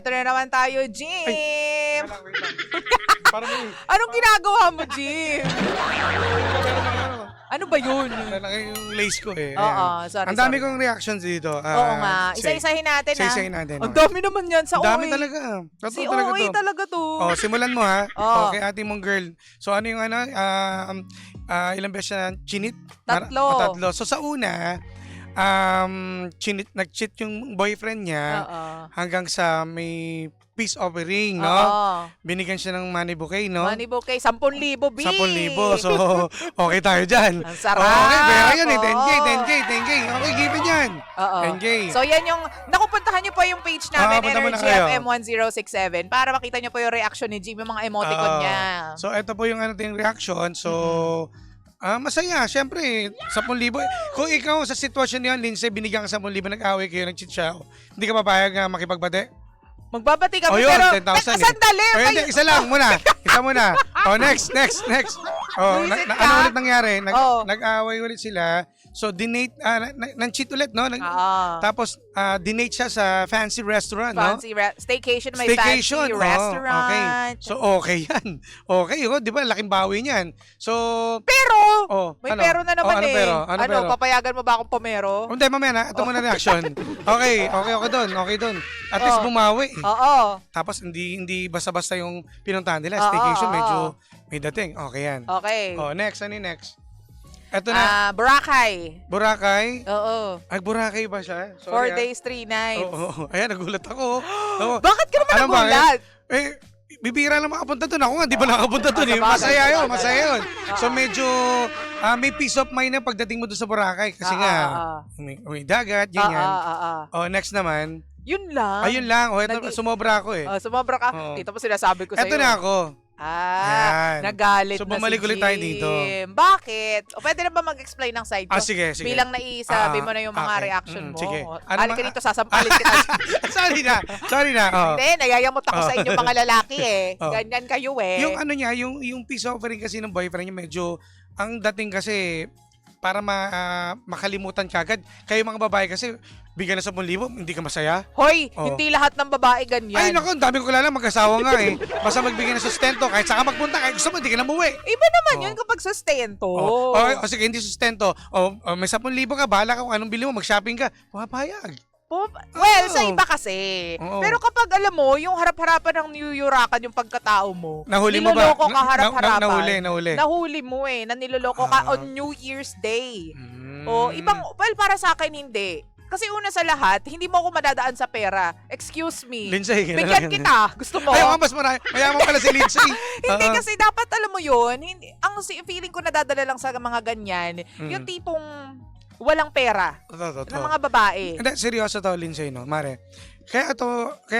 Eto na naman tayo, Jim. Wait lang. Parang Anong ginagawa mo, Jim? Ano ba yun? lalaki yung lace ko eh. Oo, Ayan. sorry. Ang dami kong reactions dito. Oo nga. Isa-isahin natin, ha? Isa-isahin natin. Ang dami naman yan sa Ang dami OA. talaga. Totoo Si talaga OA to. talaga to. Oh, simulan mo ha. Oo. Okay, ate mong girl. So ano yung ilang beses na chinit? Tatlo. Tatlo. So sa una, nag-cheat yung boyfriend niya Oo. hanggang sa may peace offering, no? Oo. Binigyan siya ng money bouquet, no? Money bouquet, 10,000, B. 10,000. So, okay tayo dyan. Ang sarap. Okay, pera yan eh. Oo. 10K. Okay, give it yan. Oo. 10K. So yan yung, nakupuntahan nyo po yung page namin, punta mo na Energy kayo. FM 1067, para makita nyo po yung reaction ni Jim, yung mga emoticon Oo. niya. So, ito po yung ating reaction. So, masaya. Siyempre, 10,000. Kung ikaw sa sitwasyon niyan, Lindsay, binigyan ka 10,000, nag-away kayo, nag-cheat siya, hindi ka papayag na makipagbate? Magbabati kami, Yun, pero 10,000 sandali. O, hindi, isa lang muna. Isa muna. O, next. O, Visit ano ka? ulit nangyari? Oo. Nag-away ulit sila. So, dinate, nang-cheat ulit, no? Tapos, dinate siya sa fancy restaurant, no? Staycation, may Staycation. fancy Oo, restaurant. okay. So, okay yan. Okay, di ba? Laking bawi niyan. So, Pero, may ano? pero na naman ano eh. Pero? Ano pero? Papayagan mo ba akong pumero? Hindi, mamaya na. Ito muna reaction. Okay doon. At least bumawi. Oo. Tapos hindi basta-basta yung pinuntahan nila. Oo, Staycation, oo. medyo may dating. Okay yan. Okay. Next. Ano yung next? Ito na. Boracay. Boracay. Oo. Ay, Boracay ba siya? 4 Sorry, days, 3 nights. Oo. Ayan, nagulat ako. Oo. Bakit ka naman Alam ba, nagulat? Bibira lang makapunta doon. Ako nga, di ba nakapunta doon eh. Sabagay. Masaya yun. So medyo may peace of mind na pagdating mo doon sa Boracay. Kasi nga, may dagat, ganyan. Next naman. Yun lang. Ayun lang. Sumobra ako eh. Sumobra ka. Oo. Ito po sinasabi ko sa'yo. Eto na ako. Yan. Nagalit So, na bumalik si ulit Jim. tayo dito. Bakit? O pwede na ba mag-explain ng side ko? Sige. Bilang naisabi mo na yung mga Okay. reaction mo. Sige. Halika dito, sasampalin kita. Sorry na. Hindi, nayayamot ako sa inyo mga lalaki eh. Oh. Ganyan kayo eh. Yung ano niya, yung peace offering kasi ng boyfriend niya, medyo, ang dating kasi, para makalimutan ka agad. Kayo mga babae kasi, bigyan na 10,000, hindi ka masaya. Hoy, Oh. hindi lahat ng babae ganyan. Ay, naku, ang dami ko kilala, mag-asawa nga eh. Basta magbigay ng sustento, kahit saan ka magpunta, kahit gusto mo, hindi ka na umuwi. Iba naman Oh. yun kapag sustento. Sige, hindi sustento. May 10,000 ka, bahala ka kung anong bili mo, mag-shopping ka. Pumapayag. Well, sa iba kasi. Oo. Pero kapag alam mo, yung harap-harapan ng niyuyurakan yung pagkatao mo, Nahuli mo ba? niloloko ka harap-harapan. Nahuli. Nahuli mo eh, na niloloko ka Ah. on New Year's Day. Mm. Well, para sa akin hindi. Kasi una sa lahat, hindi mo ako madadaan sa pera. Excuse me. Lindsay, Bigyan kita. Gusto mo? Ayaw mas marami. Mayaman pala si Lindsay. Hindi kasi dapat alam mo yun. Feeling ko nadadala lang sa mga ganyan. Yung tipong walang pera Totoo. ng mga babae. Hindi, seryoso to, Lindsay, no? Mare. Kaya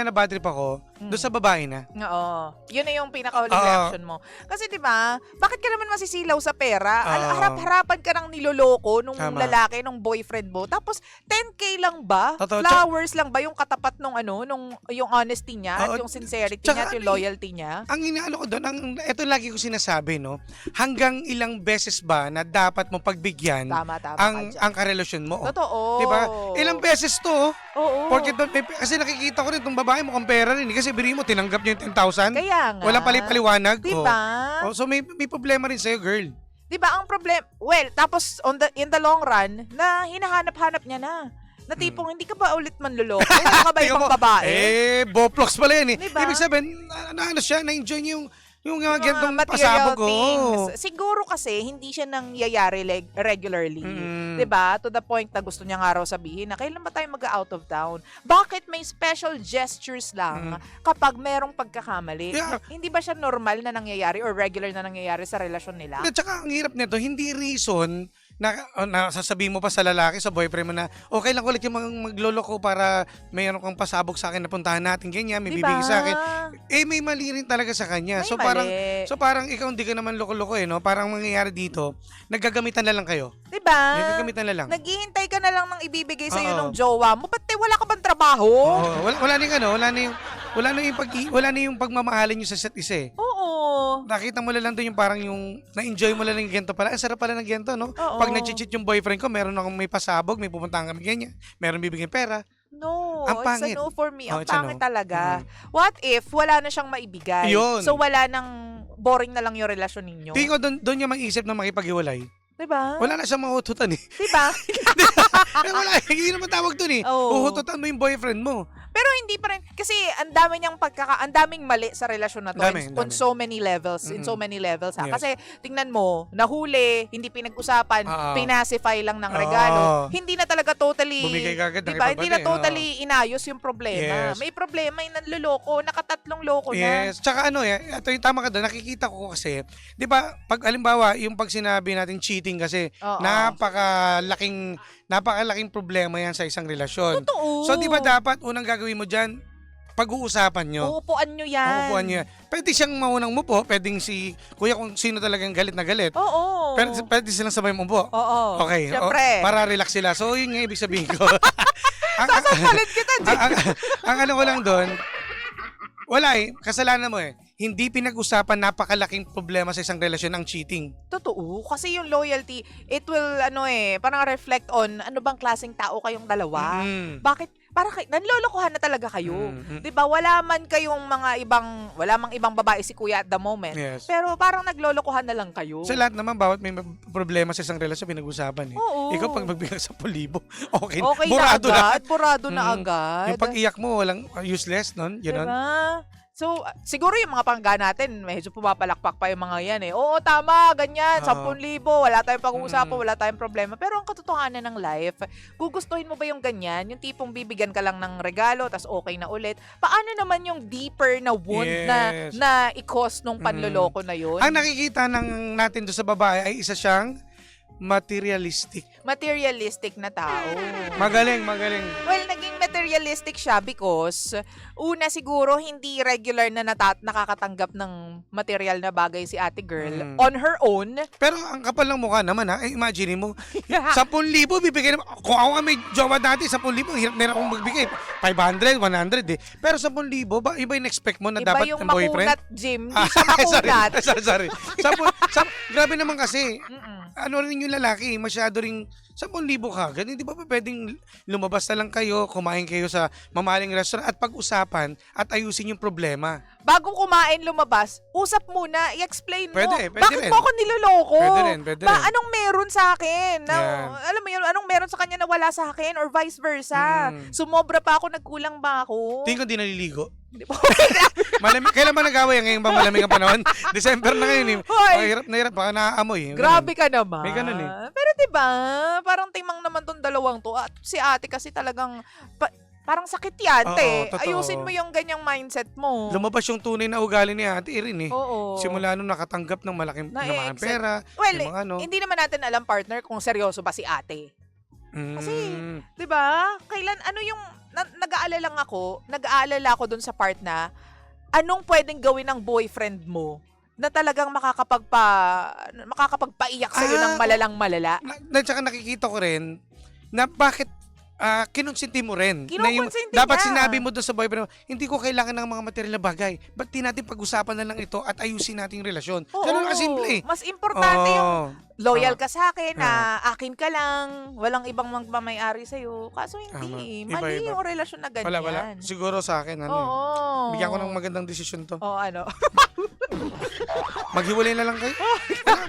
na-bad trip ako, doon sa babae na. Oo. Yun na yung pinakahuling Oo. reaction mo. Kasi 'di ba, bakit ka naman masisilaw sa pera? Oo. Harap-harapan ka ng niloloko nung Tama. lalaki, nung boyfriend mo. Tapos 10K lang ba? Totoo. Flowers lang ba yung katapat nung yung honesty niya at Oo. yung sincerity Tsaka niya at yung ano eh, loyalty niya? Ang inaano ko doon, ito lagi ko sinasabi, no? Hanggang ilang beses ba na dapat mo pagbigyan Tama ka ang dyan. karelasyon mo? Totoo. Diba? Ilang beses to, Oo. Porque doon, kasi nakikita ko rin itong babae mukhang pera rin. Kasi biri mo, tinanggap niya yung 10,000. Kaya nga. Walang paliwaliwanag. Diba? So may problema rin sa'yo, girl. Diba ang problem? Well, tapos in the long run, na hinahanap-hanap niya na. Na tipong hindi ka ba ulit manluloko? Wala ka ba Tingnan ibang mo, babae? Boplox pala yan eh. Diba? Ibig sabihin, ano siya, na-enjoy niya yung mga gantong material pasabog. things. Siguro kasi hindi siya nangyayari regularly. 'Di ba? To the point na gusto niya nga raw sabihin na kailan ba tayo mag-out of town? Bakit may special gestures lang kapag merong pagkakamali? Yeah. Hindi ba siya normal na nangyayari or regular na nangyayari sa relasyon nila? At saka ang hirap nito, hindi reason na sasabihin mo pa sa lalaki, sa boyfriend mo na, okay lang ulit yung magloloko para mayroon kang pasabog sa akin na puntahan natin, ganyan, may Diba? bibigay sa akin. May mali rin talaga sa kanya. May So parang ikaw hindi ka naman loko-loko no? Parang mangyayari dito, naggagamitan na lang kayo. Diba? Naggagamitan na lang. Naghihintay ka na lang ng ibibigay sa'yo Oo. ng jowa mo. Ba't wala ka bang trabaho? Wala na yung pagmamahalin nyo sa isa't isa eh. Oo. Nakita mo lang doon yung parang yung na-enjoy mo lang yung gento pala. Ang sarap pala ng gento, no? Oo. Pag nag-cheat yung boyfriend ko, meron akong may pasabog, may pupuntahan kami ganyan. Meron bibigyan pera. no. Ang It's pangit. a no for me. Ang It's a pangit no. talaga. What if wala na siyang maibigay? Yun. So wala nang boring na lang yung relasyon ninyo? Tingin ko doon niya maisip na makipag-iwalay. Diba? Wala na siyang mahututan eh. Diba? Wala, hindi naman tawag doon eh. Oo. Uhututan mo yung boyfriend mo. Pero hindi pa rin, kasi ang dami niyang ang daming mali sa relasyon na to Dami, on dami. so many levels, in so many levels ha. Yes. Kasi tingnan mo, nahuli, hindi pinag-usapan, Oo. pinacify lang ng regalo. Oo. Hindi na talaga totally, Bumigay ka agad, diba? Hindi na nakipagbati, totally inayos yung problema. Yes. May problema, yung nanloloko, nakatatlong loko na. Yes. Tsaka ito yung tama ka doon, nakikita ko kasi, di ba, pag halimbawa, yung pag sinabi natin cheating kasi, Oo. napakalaking problema yan sa isang relasyon. Totoo. So, di ba dapat unang gagawin mo dyan, pag-uusapan nyo. Uupuan nyo yan. Uupuan nyo yan. Pwede siyang maunang mupo, pwedeng si kuya kung sino talagang galit na galit. Oo. Pero pwede silang sabay mupo. Oo. Okay. Siyempre. Para relax sila. So, yun nga ibig sabihin ko. Sasampalit kita, Jay. ang ano ko lang doon, wala eh. Kasalanan mo eh. Hindi pinag-usapan napakalaking problema sa isang relasyon ang cheating. Totoo. Kasi yung loyalty, it will, parang reflect on ano bang klaseng tao kayong dalawa. Mm. Bakit? Parang nanlolokohan na talaga kayo. Mm. 'Di ba? Wala mang ibang babae si kuya at the moment. Yes. Pero parang naglolokohan na lang kayo. Sa lahat naman, bawat may problema sa isang relasyon, pinag-usasan eh. Oo. Ikaw pag magbigay sa 10,000, okay. Okay Burado na agad. Burado na Mm. agad. Yung pag-iyak mo, walang useless, nun? Yun, nun? Diba? So, siguro yung mga pangga natin, medyo pumapalakpak pa yung mga yan eh. Oo, tama, ganyan, 10,000, wala tayong pag-uusapan, wala tayong problema. Pero ang katotohanan ng life, gugustuhin mo ba yung ganyan? Yung tipong bibigyan ka lang ng regalo, tas okay na ulit. Paano naman yung deeper na wound Yes. na i-cause nung panloloko na yun? Ang nakikita natin doon sa babae ay isa siyang materialistic. Materialistic na tao. Magaling. Well, naging materialistic siya because una siguro hindi regular na nakakatanggap ng material na bagay si ate girl on her own. Pero ang kapal ng mukha naman ha. Imagine mo, 10,000 bibigay naman. Kung ako nga may jowa dati, 10,000, hirap na rin akong magbigay. 500, 100 eh. Pero 10,000, iba yung expect mo na Iba dapat yung ang boyfriend? makunat, Jim. Hindi siya makunat. Sorry. Grabe naman kasi. Mm-mm. Ano rin yung lalaki, masyado ring 10,000 kagad. Hindi ba pwedeng lumabas na lang kayo, kumain kayo sa mamahaling restaurant at pag-usapan at ayusin yung problema? Bago kumain, lumabas, usap muna, i-explain mo. Pwede Bakit rin. mo ako niloloko? Pwede rin. Anong meron sa akin? Yan. Alam mo yun, anong meron sa kanya na wala sa akin? Or vice versa? Sumobra pa ako, nagkulang ba ako? Tingin ko di naliligo. Di ba? Kailan ba nag-away? Ngayon ba malamig ang panahon? December na ngayon eh. Hoy! Hirap na hirap, baka naaamoy. Grabe ka naman. May ganun eh. Pero diba, parang timang naman tong dalawang to. At si ate kasi talagang, parang sakit yan, Oo, te. totoo. Ayusin mo yung ganyang mindset mo. Lumabas yung tunay na ugali ni Ate Irene eh. Oo. Simula nung nakatanggap ng malaking pera, Well, yung mga ano. hindi naman natin alam, partner, kung seryoso ba si ate. Kasi, 'di ba? Kailan nag-aalala ako dun sa part na anong pwedeng gawin ng boyfriend mo na talagang makakapagpaiyak sa ng malalang malala. Tsaka nakikita ko rin na bakit kinonsinti mo rin. Kinukonsinti Dapat niya. sinabi mo doon sa boyfriend mo, hindi ko kailangan ng mga material na bagay. Ba't di natin pag-usapan na lang ito at ayusin natin yung relasyon? Oo, Ganun kasimple. Mas importante yung loyal Tama. ka sa akin na akin ka lang, walang ibang magmamayari sa'yo. Kaso hindi. Tama. Mali Iba-iba. yung relasyon na ganyan. Wala. Siguro sa akin, Oo. bigyan ko ng magandang desisyon to. Oo, ano? Maghiwalay na lang kayo.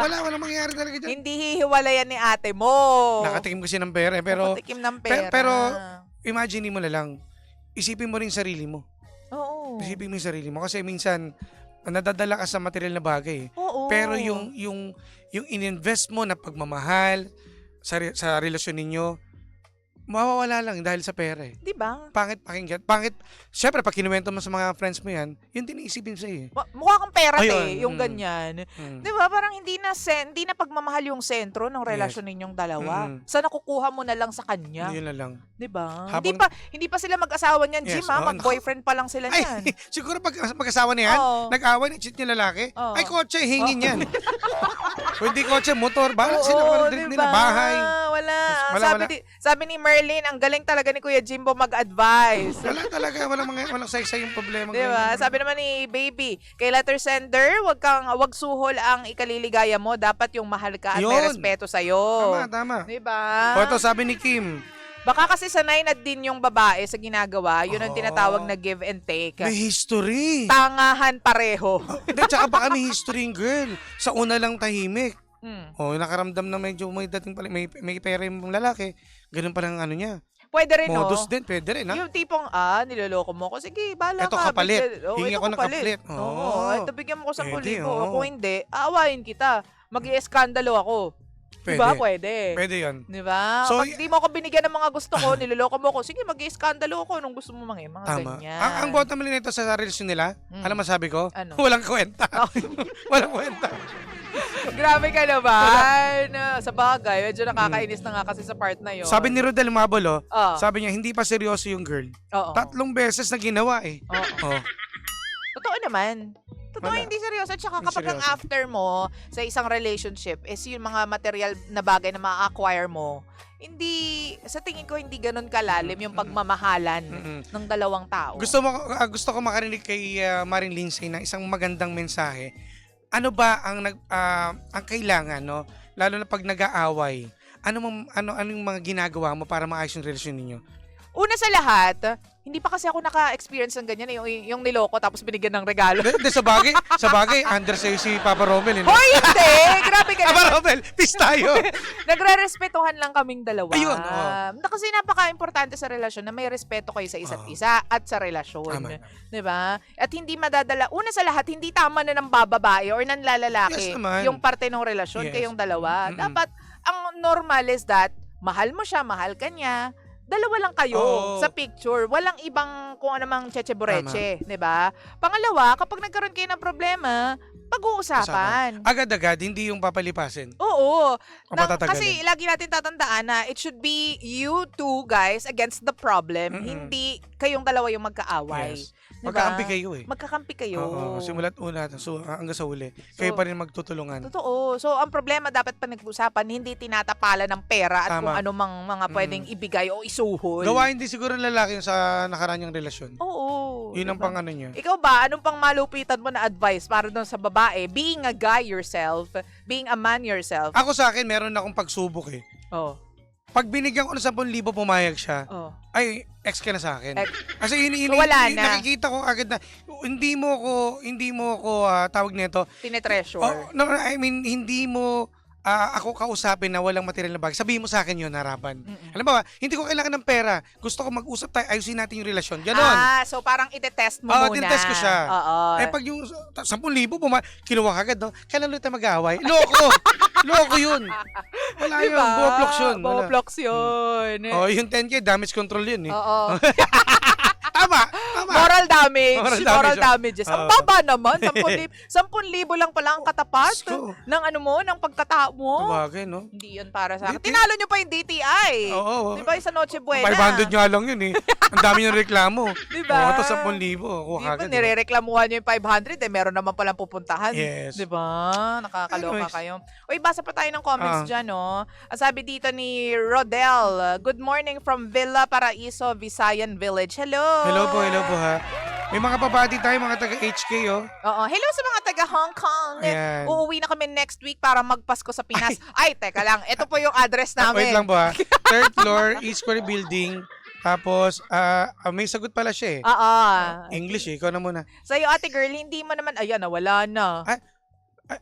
Walang mangyayari talaga dyan. Hindi hihiwalayan ni ate mo. Nakatikim kasi ng pera eh, pero Nakatikim ng pera. pero imagine mo na lang, isipin mo rin sarili mo. Oo. Isipin mo yung sarili mo kasi minsan nadadala ka sa material na bagay. Oo. Pero yung ininvest mo na pagmamahal sa relasyon ninyo, mawawala lang dahil sa pera eh. Di ba? Pangit pakinggan. Syempre, pag kinuwento mo sa mga friends mo yan, yun din iisipin sa'yo eh. Mukha kang pera Ayun. yung ganyan. Mm. Di ba? Parang hindi na pagmamahal yung sentro ng relasyon ninyong dalawa. Sa nakukuha mo na lang sa kanya. Yun na lang. Di ba? Habang- Hindi pa sila mag-asawa niyan, Jim, Yes, ha? oo. Mag-boyfriend pa lang sila niyan. Ay, siguro pag mag-asawa na yan, Oo. nag-away, nag-cheat yung lalaki, Oo. ay kotse, hingin yan. Pwede kotse, motor, bahala sila, Oo, walang trip nila, bahay. Wala. Wala. Sabi ni Merlin, ang galing talaga ni Kuya Jimbo mag-advise. Wala talaga, walang saysay yung problema. Di ba? Sabi naman ni Baby, kay letter sender, wag suhol ang ikaliligaya mo. Dapat yung mahal ka at may Yun. respeto sa'yo. Tama. Di ba? O ito, sabi ni Kim, Baka kasi sanay na din yung babae sa ginagawa. Yun ang tinatawag na give and take. May history. Tangahan pareho. Hindi, tsaka baka may history yung girl. Sa una lang tahimik. Hmm. Nakaramdam na medyo may dating pala, may pera yung lalaki. Ganun pala ang ano niya. Pwede rin, no? Modus din, pwede rin, ha? Yung tipong, niloloko mo ko. Sige, bahala Ito ka. kapalit. ito Hingi ako ng kapalit. Oo, ito bigyan mo ko 10,000. Pwede, Kung hindi, aawain kita. Mag-ieskandalo ako. Pwede. Diba? Pwede. Pwede yun. Diba? So, Pag di mo ako binigyan ng mga gusto ko, niloloko mo ko, sige, mag-ieskandalo ako nung gusto mo mga Tama. ganyan. Ang bottom line nito sa relasyon nila, alam mo sabi ko? Ano? Walang kwenta. Walang kwenta. Grabe ka naman. Sa bagay, medyo nakakainis na nga kasi sa part na yun. Sabi ni Rodel Mabolo, Oh. sabi niya, hindi pa seryoso yung girl. Oo. 3 beses na ginawa eh. Oo. Oh. Totoo naman. Totoo, Wala. hindi seryoso. At saka Hindi kapag ang seryoso. after mo sa isang relationship is yung mga material na bagay na ma-acquire mo, hindi, sa tingin ko, hindi ganun kalalim yung pagmamahalan ng dalawang tao. Gusto ko makarinig kay Maring Lindsay ng isang magandang mensahe. Ano ba ang ang kailangan, no? Lalo na pag nag-aaway. Ano yung mga ginagawa mo para maayos yung relasyon ninyo? Una sa lahat, hindi pa kasi ako naka-experience ng ganyan, yung niloko tapos binigyan ng regalo. Hindi, sa bagay, under sa'yo si Papa Romel. Hoy, hindi! Grabe ka Papa naman. Romel, peace tayo! Nagre-respetuhan lang kaming dalawa. Ayun, oo. Kasi napaka-importante sa relasyon na may respeto kayo sa isa't isa at sa relasyon. Tama. 'Di ba? At hindi madadala, una sa lahat, hindi tama na ng bababae or ng lalaki Yes naman. yung parte ng relasyon Yes. kayong dalawa. Mm-mm. Dapat, ang normal is that, mahal mo siya, mahal ka niya, dalawa lang kayo Oo. sa picture. Walang ibang kung anumang cheche-bureche. 'Di ba? Pangalawa, kapag nagkaroon kayo ng problema, pag-uusapan. Agad-agad, hindi yung papalipasin. Oo. O patatagalin. Kasi lagi natin tatandaan na it should be you two guys against the problem, Mm-mm. hindi kayong dalawa yung magkaaway. Yes. Diba? Magkakampi kayo eh. Magkakampi kayo. Oo, simula't una hanggang sa uli. So, Kayo pa rin magtutulungan. Totoo. So, ang problema dapat pa nag-usapan, hindi tinatapalan ng pera at kung Tama. ano mang mga pwedeng ibigay o isuhol. Gawain din siguro ng lalaki yung sa nakaranyang relasyon. Oo. Yun ang diba? pang ano niya. Ikaw ba, anong pang malupitan mo na advice para doon sa babae? Being a guy yourself, being a man yourself. Ako sa akin, meron akong pagsubok eh. Oh. Pag binigyan ko ng 10,000, pumayag siya, Oh. ay, ex ka na sa akin. Ex. Kasi So, wala na. nakikita ko agad na, hindi mo ko tawag nito. Tinetreasure. No, I mean, hindi mo ako kausapin na walang material na bagay. Sabihin mo sa akin yun, harapan. Alam ba, hindi ko kailangan ng pera. Gusto ko mag-usap tayo, ayusin natin yung relasyon. Ganon. So parang ite-test mo muna. tinetest ko siya. Oo. Pag yung 10,000, kinuha ka agad, no? Kailan ulit tayo mag-aaway? Loko! Loko yun. Wala yun. Buwaploks yun. Wala. Buwaploks yun. Yung 10K, damage control yun eh. Oo. Tama. Moral damage. Moral damage. damages. Ang baba naman. 10,000 lang pala ang katapat Sko. ng ano mo, ng pagkatao mo. Sabagay, no? Hindi yun para sa akin. Hindi. Tinalo nyo pa yung DTI. Oo. Di ba yung sa Noche Buena? 500 nga lang yun eh. Ang dami yung reklamo. Di ba? Oo, tapos 10,000. Kuha Di ba, agad. nirereklamuhan nyo yung 500 meron naman palang pupuntahan. Yes. Di ba? Nakakaloka Anyways. kayo. Uy, basa pa tayo ng comments dyan, no? Ang sabi dito ni Rodel, good morning from Villa Paraiso, Visayan Village. Hello! Hello po ha. May mga babati tayo, mga taga-HK, oh. Oo. Hello sa mga taga Hong Kong. Ayan. Uuwi na kami next week para magpasko sa Pinas. Ay, teka lang. Ito po yung address namin. Wait lang po ha. 3rd floor, East Square Building. Tapos, may sagot pala siya eh. Oo. English eh. Ikaw na muna. Sa'yo, ate girl, hindi mo naman, ayan, nawala na. Ay,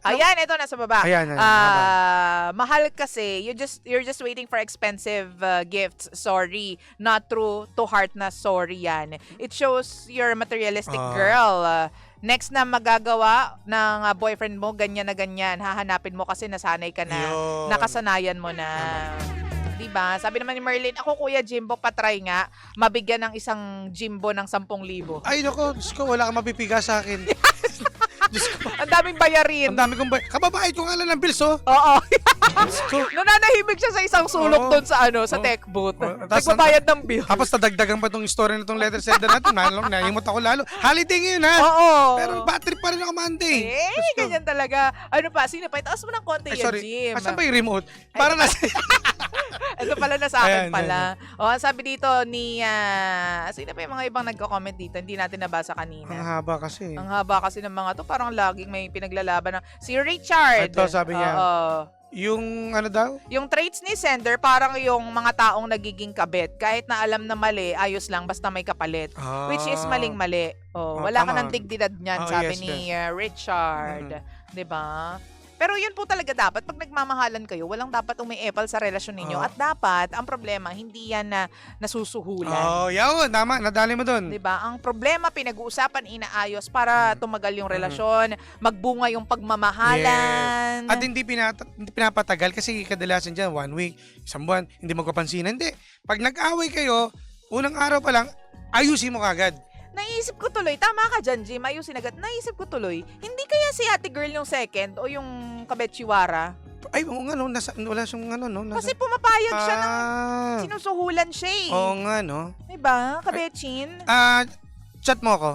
Ayan, ito nasa baba. Ayan. Mahal kasi, you're just waiting for expensive gifts. Sorry, not true to heart na sorry yan. It shows you're a materialistic girl. Next na magagawa ng boyfriend mo, ganyan na ganyan. Hahanapin mo kasi nasanay ka na. Yun. Nakasanayan mo na. Diba? Sabi naman ni Merlin, ako Kuya Jimbo, patry nga, mabigyan ng isang Jimbo ng 10,000. Ay, nako. Diyos ko, wala kang mapipiga sa akin. Diyos ko. Ang daming bayarin. Ang dami kong kababayad ko nga lang ng bills, oh. Oo. Diyos ko. Nananahimik siya sa isang sulok Oo. doon sa sa Oo. tech booth. Tapos Nagbabayad ng bill. Tapos nadagdagan pa tong story na tong letter sender natin. Nalimot ako lalo. Holiday ngayon, ha? Oo. Pero battery pa rin ako Monday. Diyos ko. Ganyan talaga. Ano pa, sino pa? Itaas mo ng konti Ay, yan, sorry. Jim. Asan ba yung remote? Para na Ito pala na sa akin Ayan, pala. O, sabi dito ni, sino pa yung mga ibang nagko-comment dito? Hindi natin nabasa Ang kanina. haba kasi. Ang haba kasi ng mga to. Parang laging may pinaglalaban ng... Si Richard. Ito, sabi niya. Oo. Yung ano daw? Yung traits ni sender, parang yung mga taong nagiging kabit. Kahit na alam na mali, ayos lang basta may kapalit. Which is maling-mali. Oh, Wala ka tama. ng dignidad niyan, Oh, sabi yes, ni Richard. 'Di ba? Pero yun po talaga dapat, pag nagmamahalan kayo, walang dapat umiepal sa relasyon ninyo. Oh. At dapat, ang problema, hindi yan na nasusuhulan. Oh, yun. Tama. Nadali mo dun. 'Di ba? Ang problema pinag-uusapan, inaayos para tumagal yung relasyon, magbunga yung pagmamahalan. At hindi pinapatagal kasi kadalasan dyan, 1 week, 1 buwan, hindi magpapansinan. Hindi. Pag nag-away kayo, unang araw pa lang, ayusin mo kagad. Naisip ko tuloy, tama ka dyan, Jim, ayusin agad. Naisip ko tuloy, hindi kaya si ate girl yung second o yung kabetchiwara? Ay, oo nga, no. Wala siyang ano, no. Kasi pumapayag siya ng Ah, sinusuhulan siya eh. oo nga, no. Diba, kabetchin? Chat mo ako.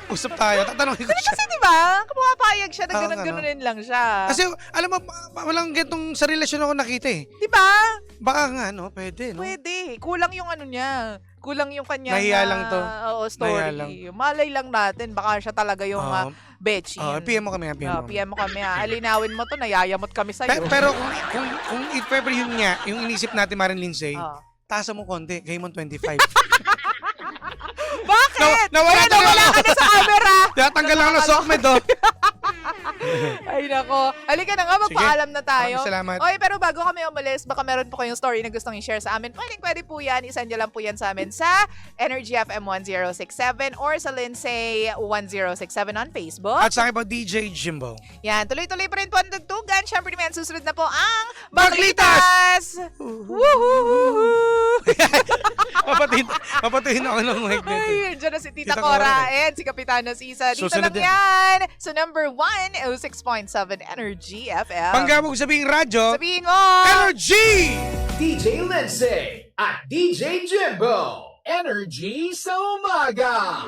Usap tayo. Tatanungin ko siya. Kasi diba, pumapayag siya na Oo nga, ganun-ganunin lang siya. Kasi, alam mo, walang gantong sa relasyon ako nakita eh. Diba? Baka nga, no? Pwede, no? Pwede. Kulang yung ano niya. Kulang yung kanya Nahiya lang to. story. Nahiya lang. Malay lang natin. Baka siya talaga yung Oo. betchin. PM mo kami, PM mo. PM mo kami. Alinawin mo to, nayayamot kami sa'yo. Pero kung if ever yun nga, yung inisip natin, Marin Lindsay, Ah. tasa mo konti, gawin mo 25. Bakit? Nawala Kaya nawala ako. ka na sa camera. Tiyatanggal lang ng sokmed, oh. Ay, nako. Halika na nga, magpaalam na tayo. Maraming salamat. Okay, pero bago kami umalis, baka meron po kayong story na gustong i-share sa amin. Pwede po yan. Isend nyo lang po yan sa amin sa Energy FM 1067 or sa Lindsay 1067 on Facebook. At sa akin po, DJ Jimbo. Yan, tuloy-tuloy pa rin po ang dugtugan. Siyempre naman, susunod na po ang Baglitas! Baglitas! Woohoo! Papatuhin ako ng mic nito. Ay, dyan na si Tita Tita Cora Cora. and si Kapitana Sisa. Dito Susunod lang yan. yan. So number 1, 06.7 Energy FM. Panggabog sabihing radyo, Sabihin mo! Energy! DJ Lindsay at DJ Jimbo. Energy sa umaga.